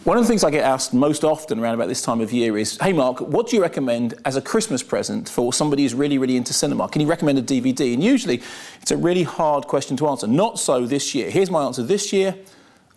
One of the things I get asked most often around about this time of year is, hey Mark, what do you recommend as a Christmas present for somebody who's really, really into cinema? Can you recommend a DVD? And usually it's a really hard question to answer. Not so this year. Here's my answer. This year,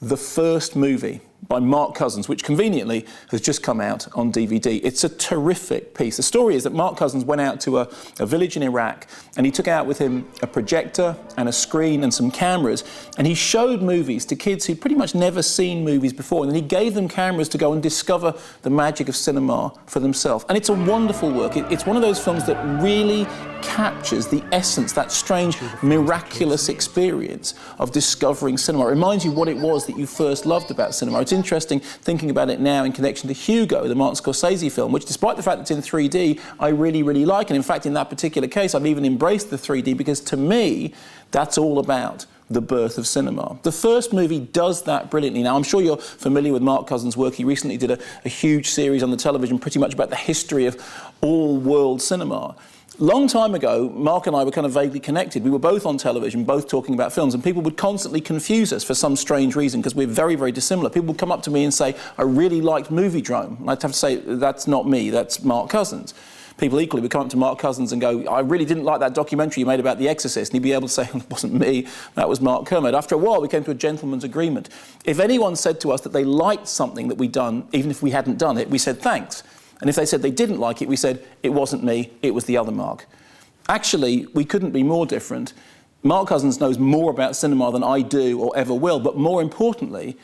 The First Movie by Mark Cousins, which conveniently has just come out on DVD. It's a terrific piece. The story is that Mark Cousins went out to a village in Iraq and he took out with him a projector and a screen and some cameras, and he showed movies to kids who'd pretty much never seen movies before, and then he gave them cameras to go and discover the magic of cinema for themselves. And it's a wonderful work. It's one of those films that really captures the essence, that strange, miraculous experience of discovering cinema. It reminds you what it was that you first loved about cinema. It's interesting thinking about it now in connection to Hugo, the Martin Scorsese film, which, despite the fact that it's in 3D, I really, really like. And in fact, in that particular case, I've even embraced the 3D because, to me, that's all about the birth of cinema. The First Movie does that brilliantly. Now, I'm sure you're familiar with Mark Cousins' work. He recently did a huge series on the television pretty much about the history of all world cinema. Long time ago, Mark and I were kind of vaguely connected. We were both on television, both talking about films, and people would constantly confuse us for some strange reason because we're very, very dissimilar. People would come up to me and say, I really liked Movie Drone. And I'd have to say, that's not me, that's Mark Cousins. People equally would come up to Mark Cousins and go, I really didn't like that documentary you made about The Exorcist. And he'd be able to say, well, it wasn't me, that was Mark Kermode. After a while, we came to a gentleman's agreement. If anyone said to us that they liked something that we'd done, even if we hadn't done it, we said thanks. And if they said they didn't like it, we said, it wasn't me, it was the other Mark. Actually, we couldn't be more different. Mark Cousins knows more about cinema than I do or ever will, but more importantly,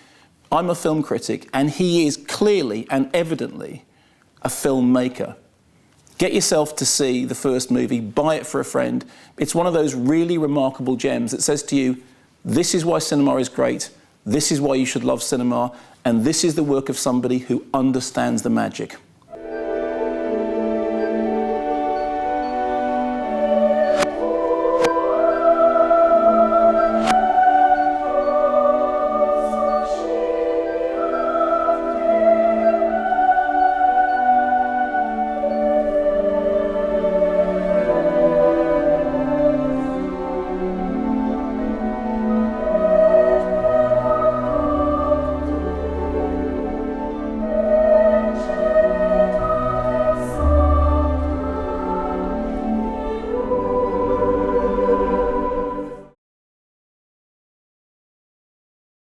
I'm a film critic, and he is clearly and evidently a filmmaker. Get yourself to see The First Movie, buy it for a friend. It's one of those really remarkable gems that says to you, this is why cinema is great, this is why you should love cinema, and this is the work of somebody who understands the magic.